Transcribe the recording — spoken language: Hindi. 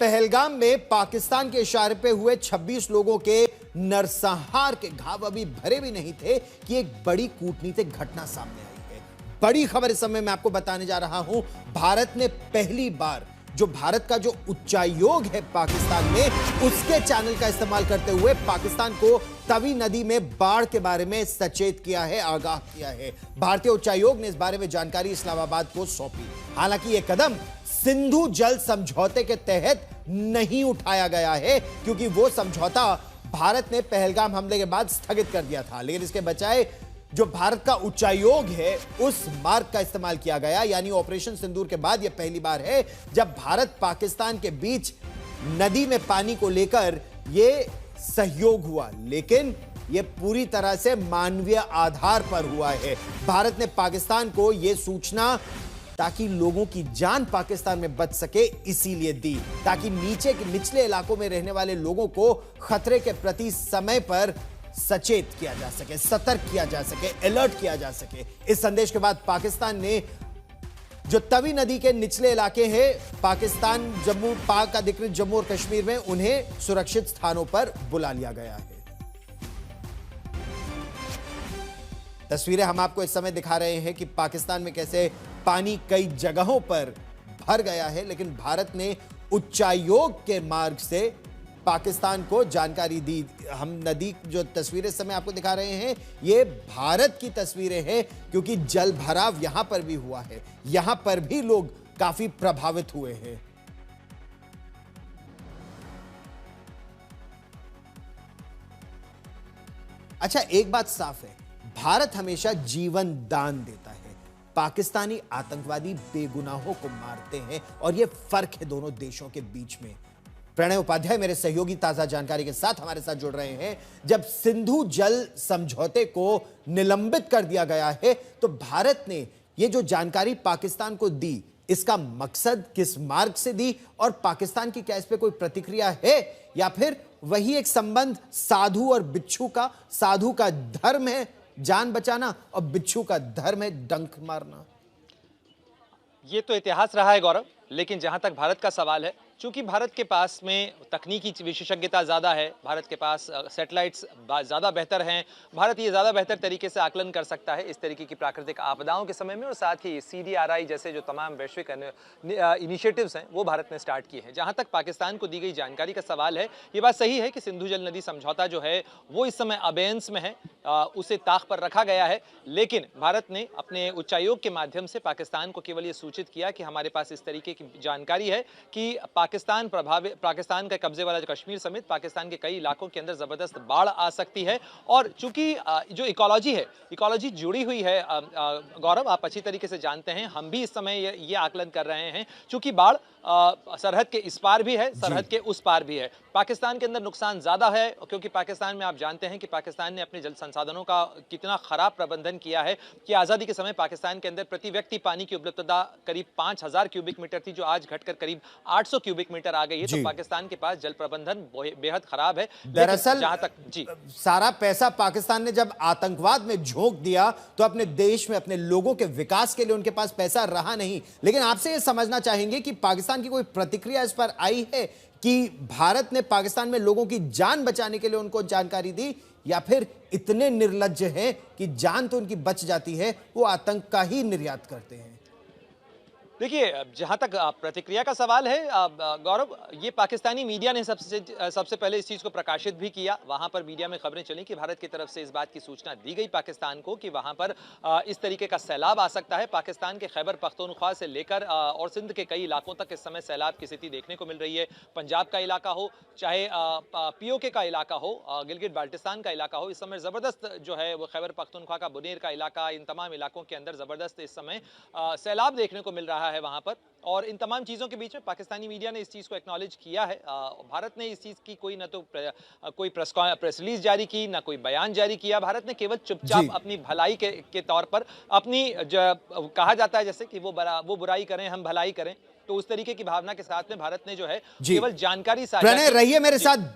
पहलगाम में पाकिस्तान के इशारे पे हुए 26 लोगों के नरसंहार के घाव अभी भरे भी नहीं थे कि एक बड़ी कूटनीतिक घटना सामने आई है। बड़ी खबर इस समय मैं आपको बताने जा रहा हूं। भारत ने पहली बार भारत का जो उच्चायोग है पाकिस्तान में, उसके चैनल का इस्तेमाल करते हुए पाकिस्तान को तवी नदी में बाढ़ के बारे में सचेत किया है, आगाह किया है। भारतीय उच्चायोग ने इस बारे में जानकारी इस्लामाबाद को सौंपी। हालांकि यह कदम सिंधु जल समझौते के तहत नहीं उठाया गया है, क्योंकि वो समझौता भारत ने पहलगाम हमले के बाद स्थगित कर दिया था। लेकिन इसके बजाय जो भारत का उच्चायोग है, उस मार्ग का इस्तेमाल किया गया। यानी ऑपरेशन सिंदूर के बाद यह पहली बार है जब भारत पाकिस्तान के बीच नदी में पानी को लेकर यह सहयोग हुआ, लेकिन यह पूरी तरह से मानवीय आधार पर हुआ है। भारत ने पाकिस्तान को यह सूचना, ताकि लोगों की जान पाकिस्तान में बच सके, इसीलिए दी, ताकि निचले इलाकों में रहने वाले लोगों को खतरे के प्रति समय पर सचेत किया जा सके, सतर्क किया जा सके, अलर्ट किया जा सके। इस संदेश के बाद पाकिस्तान ने जो तवी नदी के निचले इलाके हैं, पाकिस्तान पाक अधिकृत जम्मू और कश्मीर में, उन्हें सुरक्षित स्थानों पर बुला लिया गया है। तस्वीरें हम आपको इस समय दिखा रहे हैं कि पाकिस्तान में कैसे पानी कई जगहों पर भर गया है, लेकिन भारत ने उच्चायोग के मार्ग से पाकिस्तान को जानकारी दी। हम नदी जो तस्वीरें इस समय आपको दिखा रहे हैं, ये भारत की तस्वीरें हैं, क्योंकि जल भराव यहां पर भी हुआ है, यहां पर भी लोग काफी प्रभावित हुए हैं। अच्छा, एक बात साफ है, भारत हमेशा जीवन दान देता है। पाकिस्तानी आतंकवादी बेगुनाहों को मारते हैं, और यह फर्क है दोनों देशों के बीच में। प्रणय उपाध्याय मेरे सहयोगी ताजा जानकारी के साथ हमारे साथ जुड़ रहे हैं। जब सिंधु जल समझौते को निलंबित कर दिया गया है, तो भारत ने यह जो जानकारी पाकिस्तान को दी, इसका मकसद किस मार्ग से दी, और पाकिस्तान की क्या इस पे कोई प्रतिक्रिया है, या फिर वही एक संबंध साधु और बिच्छू का? साधु का धर्म है जान बचाना, और बिच्छू का धर्म है डंक मारना। ये तो इतिहास रहा है गौरव, लेकिन जहां तक भारत का सवाल है, चूंकि भारत के पास में तकनीकी विशेषज्ञता ज़्यादा है, भारत के पास सैटेलाइट्स ज़्यादा बेहतर हैं, भारत ये ज़्यादा बेहतर तरीके से आकलन कर सकता है इस तरीके की प्राकृतिक आपदाओं के समय में, और साथ ही CDRI जैसे जो तमाम वैश्विक इनिशिएटिव्स हैं, वो भारत ने स्टार्ट किए हैं। जहाँ तक पाकिस्तान को दी गई जानकारी का सवाल है, ये बात सही है कि सिंधु जल नदी समझौता जो है वो इस समय अबेयंस में है, उसे ताक पर रखा गया है। लेकिन भारत ने अपने उच्चायोग के माध्यम से पाकिस्तान को केवल ये सूचित किया कि हमारे पास इस तरीके की जानकारी है कि पाकिस्तान का कब्जे वाला कश्मीर समेत पाकिस्तान के कई इलाकों के अंदर जबरदस्त बाढ़ आ सकती है। और चूंकि जो इकोलॉजी जुड़ी हुई है, गौरव आप अच्छी तरीके से जानते हैं, हम भी इस समय ये आकलन कर रहे हैं, चूंकि बाढ़ सरहद के इस पार भी है, सरहद के उस पार भी है। पाकिस्तान के अंदर नुकसान ज्यादा है, क्योंकि पाकिस्तान में आप जानते हैं कि पाकिस्तान ने अपने जल संसाधनों का कितना खराब प्रबंधन किया है कि आज़ादी के समय पाकिस्तान के अंदर प्रति व्यक्ति पानी की उपलब्धता करीब 5000 क्यूबिक मीटर थी, जो आज घटकर करीब 800 क्यूबिक मीटर आ गई है। तो पाकिस्तान के पास जल प्रबंधन बेहद खराब है। दरअसल जहां तक सारा पैसा पाकिस्तान ने जब आतंकवाद में झोंक दिया, तो अपने देश में अपने लोगों के विकास के लिए उनके पास पैसा रहा नहीं। लेकिन आपसे यह समझना चाहेंगे कि पाकिस्तान की कोई प्रतिक्रिया इस पर आई है कि भारत ने पाकिस्तान में लोगों की जान बचाने के लिए उनको जानकारी दी, या फिर इतने निर्लज्ज हैं कि जान तो उनकी बच जाती है, वो आतंक का ही निर्यात करते हैं? देखिए, जहां तक प्रतिक्रिया का सवाल है गौरव, ये पाकिस्तानी मीडिया ने सबसे पहले इस चीज़ को प्रकाशित भी किया। वहां पर मीडिया में खबरें चली कि भारत की तरफ से इस बात की सूचना दी गई पाकिस्तान को कि वहां पर इस तरीके का सैलाब आ सकता है। पाकिस्तान के खैबर पख्तूनख्वा से लेकर और सिंध के कई इलाकों तक इस समय सैलाब की स्थिति देखने को मिल रही है। पंजाब का इलाका हो, चाहे POK का इलाका हो, गिलगित बाल्टिस्तान का इलाका हो, इस समय ज़बरदस्त जो है वो खैबर पख्तूनख्वा का बुनेर का इलाका, इन तमाम इलाकों के अंदर ज़बरदस्त इस समय सैलाब देखने को मिल रहा है वहां पर। और इन तमाम चीज़ों के बीच में पाकिस्तानी मीडिया ने इस चीज़ को एक्नॉलेज किया है। भारत ने इस चीज़ की कोई ना तो कोई प्रेस रिलीज जारी की, ना कोई बयान जारी किया। भारत ने केवल चुपचाप अपनी भलाई के तौर पर अपनी कहा जाता है जैसे कि वो बुराई करें हम भलाई करें, तो उस तरीके की भावना के साथ में भारत ने जो है केवल जानकारी साझा की। रहिए मेरे साथ।